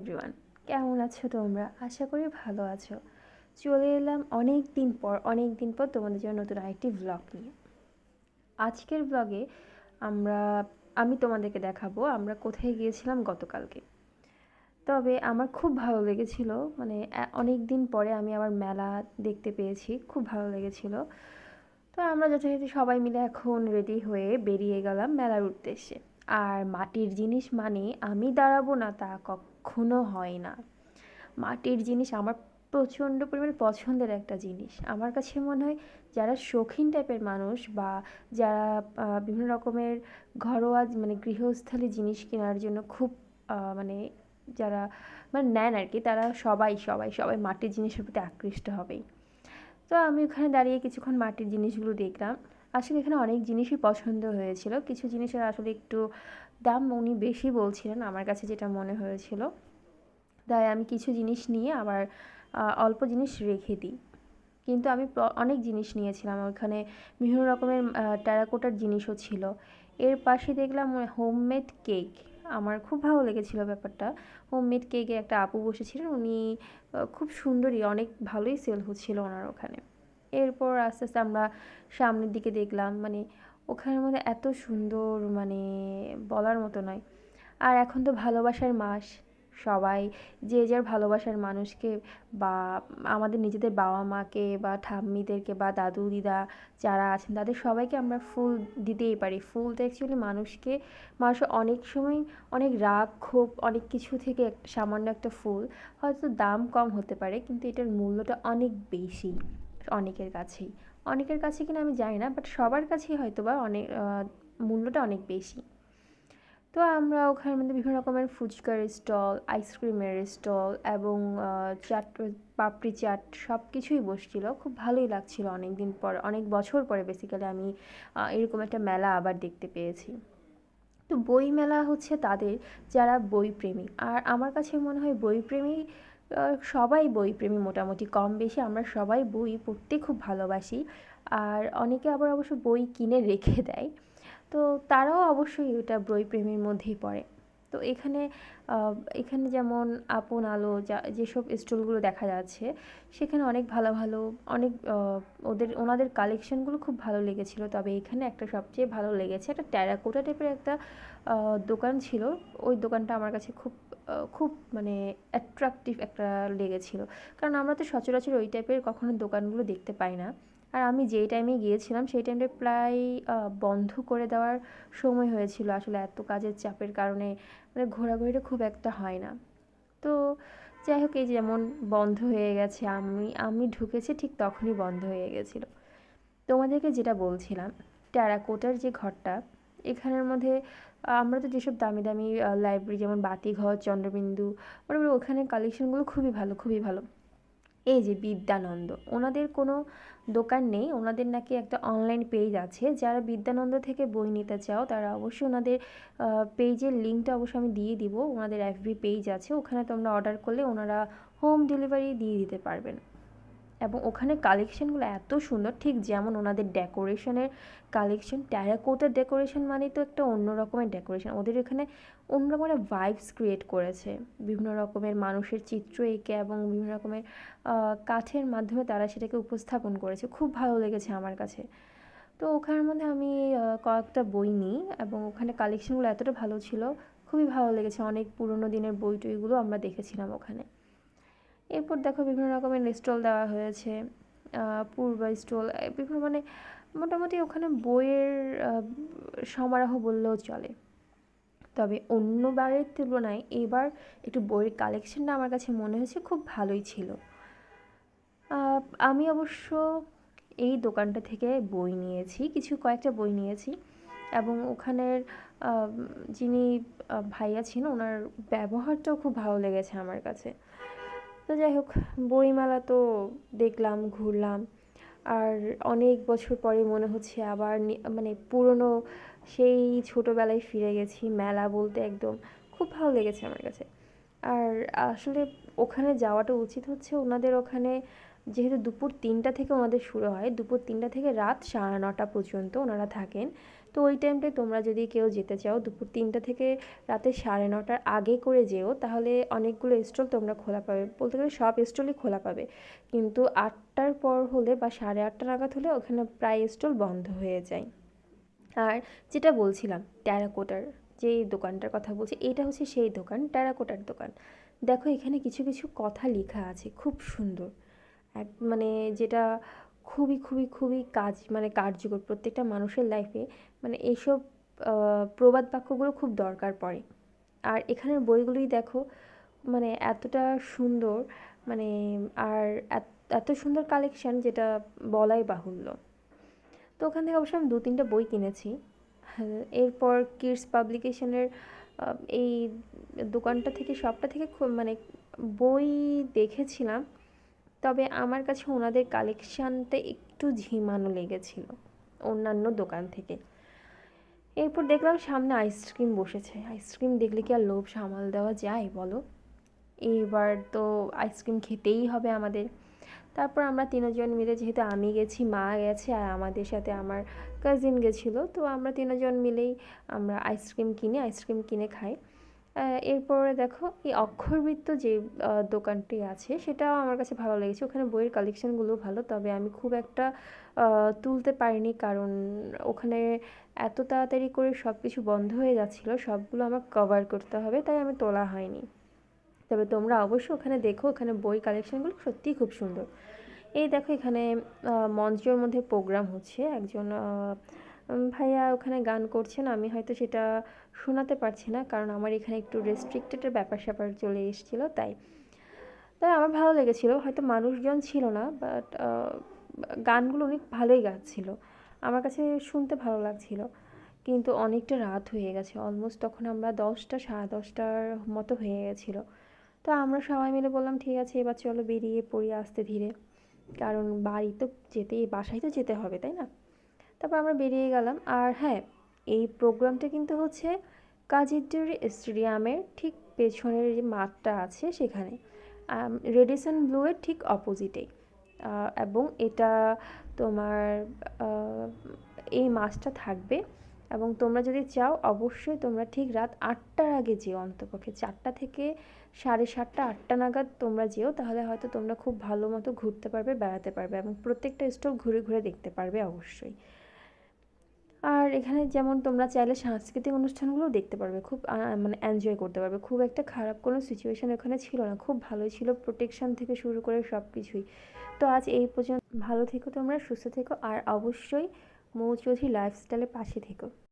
Everyone, কেমন আছো তোমরা? আশা করি ভালো আছো। চলে এলাম অনেক দিন পর তোমাদের জন্য নতুন আরেকটি ব্লগ নিয়ে। আজকের ব্লগে আমরা আমি তোমাদেরকে দেখাবো আমরা কোথায় গিয়েছিলাম গতকালকে। তবে আমার খুব ভালো লেগেছিল, মানে অনেক দিন পরে আমি আবার মেলা দেখতে পেয়েছি, খুব ভালো লেগেছিল। তো আমরা যথারীতি সবাই মিলে এখন রেডি হয়ে বেরিয়ে গেলাম মেলার উদ্দেশ্যে। আর মাটির জিনিস মানে আমি দাঁড়াবো না তা কখনো হয় না। মাটির জিনিস আমার প্রচণ্ড পরিমাণে পছন্দের একটা জিনিস। আমার কাছে মনে হয় যারা শৌখিন টাইপের মানুষ বা যারা বিভিন্ন রকমের ঘরোয়া মানে গৃহস্থালী জিনিস কেনার জন্য খুব মানে যারা মানে নেন আর কি, তারা সবাই সবাই সবাই মাটির জিনিসের প্রতি আকৃষ্ট হবেই। তো আমি ওখানে দাঁড়িয়ে কিছুক্ষণ মাটির জিনিসগুলো দেখলাম। আসলে এখানে অনেক জিনিসই পছন্দ হয়েছিল, কিছু জিনিসের আসলে একটু দাম উনি বেশি বলছিলেন আমার কাছে যেটা মনে হয়েছিল। তাই আমি কিছু জিনিস নিয়ে আবার অল্প জিনিস রেখে দিই। কিন্তু আমি অনেক জিনিস নিয়েছিলাম ওখানে, বিভিন্ন রকমের টেরাকোটার জিনিসও ছিল। এর পাশে দেখলাম হোমমেড কেক, আমার খুব ভালো লেগেছিল ব্যাপারটা। হোমমেড কেকে একটা আপু বসেছিলেন, উনি খুব সুন্দরী, অনেক ভালোই সেল হচ্ছিল ওনার ওখানে। এরপর আস্তে আস্তে আমরা সামনের দিকে দেখলাম, মানে ওখানের মধ্যে এত সুন্দর, মানে বলার মতো নয়। আর এখন তো ভালোবাসার মাস, সবাই যে যার ভালোবাসার মানুষকে বা আমাদের নিজেদের বাবা মাকে বা ঠাম্মিদেরকে বা দাদু দিদা যারা আছেন তাদের সবাইকে আমরা ফুল দিতেই পারি। ফুলটা অ্যাকচুয়ালি মানুষের অনেক সময় অনেক রাগ ক্ষোভ অনেক কিছু থেকে সামান্য একটা ফুল, হয়তো দাম কম হতে পারে কিন্তু এটার মূল্যটা অনেক বেশি অনেকের কাছেই। অনেকের কাছে কিনা আমি জানি না, বাট সবার কাছেই হয়তো বা অনেক মূল্যটা অনেক বেশি। তো আমরা ওখানের মধ্যে বিভিন্ন রকমের ফুচকার স্টল, আইসক্রিমের স্টল এবং চাট, পাপড়ি চাট সব কিছুই বসছিল। খুব ভালোই লাগছিল, অনেক দিন পর, অনেক বছর পরে বেসিক্যালি আমি এরকম একটা মেলা আবার দেখতে পেয়েছি। তো বই মেলা হচ্ছে তাদের যারা বইপ্রেমী, আর আমার কাছে মনে হয় বইপ্রেমী সবাই বইপ্রেমী, মোটামুটি কম বেশি আমরা সবাই বই পড়তে খুব ভালোবাসি। আর অনেকে আবার অবশ্য বই কিনে রেখে দেয়, তো তারাও অবশ্যই ওটা বইপ্রেমীর মধ্যেই পড়ে। তো এখানে যেমন আপন আলো যেসব স্টলগুলো দেখা যাচ্ছে, সেখানে অনেক ভালো ভালো অনেক ওনাদের কালেকশনগুলো খুব ভালো লেগেছিল। তবে এখানে একটা সবচেয়ে ভালো লেগেছে, একটা টেরাকোটা টাইপের একটা দোকান ছিল। ওই দোকানটা আমার কাছে খুব মানে অ্যাট্রাকটিভ একটা লেগেছিল, কারণ আমরা তো সচরাচর ওই টাইপের কখনো দোকানগুলো দেখতে পাই না। আর আমি যেই টাইমে গিয়েছিলাম সেই টাইমটা প্রায় বন্ধ করে দেওয়ার সময় হয়েছিল, আসলে এত কাজের চাপের কারণে মানে ঘোরাঘুরিটা খুব একটা হয় না। তো যাই হোক, এই যেমন বন্ধ হয়ে গেছে, আমি ঢুকেছি ঠিক তখনই বন্ধ হয়ে গেছিলো। তোমাদেরকে যেটা বলছিলাম, টেরাকোটার যে ঘরটা, এখানের মধ্যে আমরা তো যেসব দামি দামি লাইব্রেরি যেমন বাতিঘর, চন্দ্রবিন্দু, মোটামুটি ওখানের কালেকশনগুলো খুবই ভালো, খুবই ভালো। এই যে বিদ্যানন্দ, ওনাদের কোনো দোকান নেই, ওনাদের নাকি একটা অনলাইন পেজ আছে। যারা বিদ্যানন্দ থেকে বই নিতে চাও তারা অবশ্যই ওনাদের পেজের লিঙ্কটা অবশ্যই আমি দিয়ে দিব। ওনাদের এফবি পেজ আছে, ওখানে তোমরা অর্ডার করলে ওনারা হোম ডেলিভারি দিয়ে দিতে পারবেন। এবং ওখানে কালেকশনগুলো এত সুন্দর, ঠিক যেমন ওনাদের ডেকোরেশনের কালেকশন, টেরাকোটার ডেকোরেশন মানে তো একটা অন্য রকমের ডেকোরেশন, ওদের এখানে অন্য রকমের ভাইবস ক্রিয়েট করেছে। বিভিন্ন রকমের মানুষের চিত্র এঁকে এবং বিভিন্ন রকমের কাঠের মাধ্যমে তারা সেটাকে উপস্থাপন করেছে, খুব ভালো লেগেছে আমার কাছে। তো ওখানের মধ্যে আমি কয়েকটা বই নিই এবং ওখানে কালেকশনগুলো এতটা ভালো ছিল, খুবই ভালো লেগেছে। অনেক পুরোনো দিনের বই টইগুলো আমরা দেখেছিলাম ওখানে। এরপর দেখো বিভিন্ন রকমের স্টল দেওয়া হয়েছে, পূর্বা স্টল, বিভিন্ন মানে মোটামুটি ওখানে বইয়ের সমারোহ বললেও চলে। তবে অন্য বারের তুলনায় এবার একটু বইয়ের কালেকশনটা আমার কাছে মনে হয়েছে খুব ভালোই ছিল। আমি অবশ্য এই দোকানটা থেকে বই নিয়েছি, কয়েকটা বই নিয়েছি এবং ওখানের যিনি ভাইয়া ছিলেন ওনার ব্যবহারটাও খুব ভালো লেগেছে আমার কাছে। তো যাই হোক, বইমেলা তো দেখলাম, ঘুরলাম। আর অনেক বছর পরে মনে হচ্ছে আবার মানে পুরনো সেই ছোটোবেলায় ফিরে গেছি, মেলা বলতে একদম খুব ভালো লেগেছে আমার কাছে। আর আসলে ওখানে যাওয়াটা উচিত হচ্ছে ওনাদের ওখানে, যেহেতু দুপুর 3টা থেকে ওনাদের শুরু হয়, দুপুর 3টা থেকে রাত 9:30 পর্যন্ত ওনারা থাকেন। তো তো ওই টাইমটায় তোমরা যদি কেউ যেতে চাও দুপুর 3টা থেকে রাতে 9:30টার আগে করে যেও, তাহলে অনেকগুলো স্টল তোমরা খোলা পাবে, বলতে গেলে সব স্টলই খোলা পাবে। কিন্তু 8টার পর হলে বা 8:30 নাগাদ হলে ওখানে প্রায় স্টল বন্ধ হয়ে যায়। আর যেটা বলছিলাম টেরাকোটার যেই দোকানটার কথা বলছি, এটা হচ্ছে সেই দোকান, টেরাকোটার দোকান। দেখো এখানে কিছু কিছু কথা লেখা আছে, খুব সুন্দর। মানে যেটা খুবই খুবই খুবই মানে কার্যকর প্রত্যেকটা মানুষের লাইফে, মানে এইসব প্রবাদ বাক্যগুলো খুব দরকার পড়ে। আর এখানের বইগুলোই দেখো, মানে এতটা সুন্দর, মানে আর এত সুন্দর কালেকশন যেটা বলাই বাহুল্য। তো ওখান থেকে অবশ্য আমি 2-3টা বই কিনেছি। হ্যাঁ, এরপর কিডস পাবলিকেশনের এই দোকানটা থেকে সবটা থেকে খুব মানে বই দেখেছিলাম, তবে আমার কাছে ওনাদের কালেকশানটা একটু ঝিমানো লেগেছিল অন্যান্য দোকান থেকে। এরপর দেখলাম সামনে আইসক্রিম বসেছে, আইসক্রিম দেখলে কি আর লোভ সামাল দেওয়া যায় বলো? এইবার তো আইসক্রিম খেতেই হবে আমাদের। তারপর আমরা তিনজন মিলে, যেহেতু আমি গেছি, মা গেছে, আর আমাদের সাথে আমার কাজিন গেছিলো, তো আমরা তিনজন মিলেই আমরা আইসক্রিম কিনে খাই। এরপরে দেখো এই অক্ষরবৃত্ত যে দোকানটি আছে সেটাও আমার কাছে ভালো লেগেছে, ওখানে বইয়ের কালেকশানগুলো ভালো, তবে আমি খুব একটা তুলতে পারিনি, কারণ ওখানে এত তাড়াতাড়ি করে সব কিছু বন্ধ হয়ে যাচ্ছিলো, সবগুলো আমার কভার করতে হবে, তাই আমি তোলা হয়নি। তবে তোমরা অবশ্যই ওখানে দেখো, ওখানে বই কালেকশানগুলো সত্যিই খুব সুন্দর। এই দেখো এখানে মঞ্চের মধ্যে প্রোগ্রাম হচ্ছে, একজন ভাইয়া ওখানে গান করছেন, আমি হয়তো সেটা শোনাতে পারছি না, কারণ আমার এখানে একটু রেস্ট্রিক্টেডের ব্যাপার স্যাপার চলে এসেছিলো, তাই আমার ভালো লেগেছিলো। হয়তো মানুষজন ছিল না, বাট গানগুলো অনেক ভালোই গাচ্ছিল, আমার কাছে শুনতে ভালো লাগছিল। কিন্তু অনেকটা রাত হয়ে গেছে, অলমোস্ট তখন আমরা 10টা 10:30টার মতো হয়ে গেছিলো। তো আমরা সবাই মিলে বললাম ঠিক আছে এবার চলো বেরিয়ে পড়ি আস্তে ধীরে, কারণ বাসায় তো যেতে হবে, তাই না? তারপর আমরা বেরিয়ে গেলাম। আর হ্যাঁ, এই প্রোগ্রামটা কিন্তু হচ্ছে কাজিরটুরি স্টেডিয়ামের ঠিক পেছনের যে মাঠটা আছে সেখানে, রেডিসন ব্লুয়ের ঠিক অপোজিটেই। এবং এটা তোমার এই মাছটা থাকবে, এবং তোমরা যদি চাও অবশ্যই তোমরা ঠিক রাত 8টার আগে যেও, অন্তপক্ষে 4টা থেকে 7:30 8টা নাগাদ তোমরা যেও, তাহলে হয়তো তোমরা খুব ভালো মতো ঘুরতে পারবে, বেড়াতে পারবে, এবং প্রত্যেকটা স্টল ঘুরে ঘুরে দেখতে পারবে অবশ্যই। আর এখানে যেমন তোমরা চাইলে সাংস্কৃতিক অনুষ্ঠানগুলোও দেখতে পারবে, খুব মানে এনজয় করতে পারবে, খুব একটা খারাপ কোনো সিচুয়েশান এখানে ছিল না, খুব ভালোই ছিল, প্রোটেকশান থেকে শুরু করে সব কিছুই। তো আজ এই পর্যন্ত, ভালো থেকো তোমরা, সুস্থ থেকো, আর অবশ্যই মৌ চৌধুরী লাইফস্টাইলের পাশে থেকো।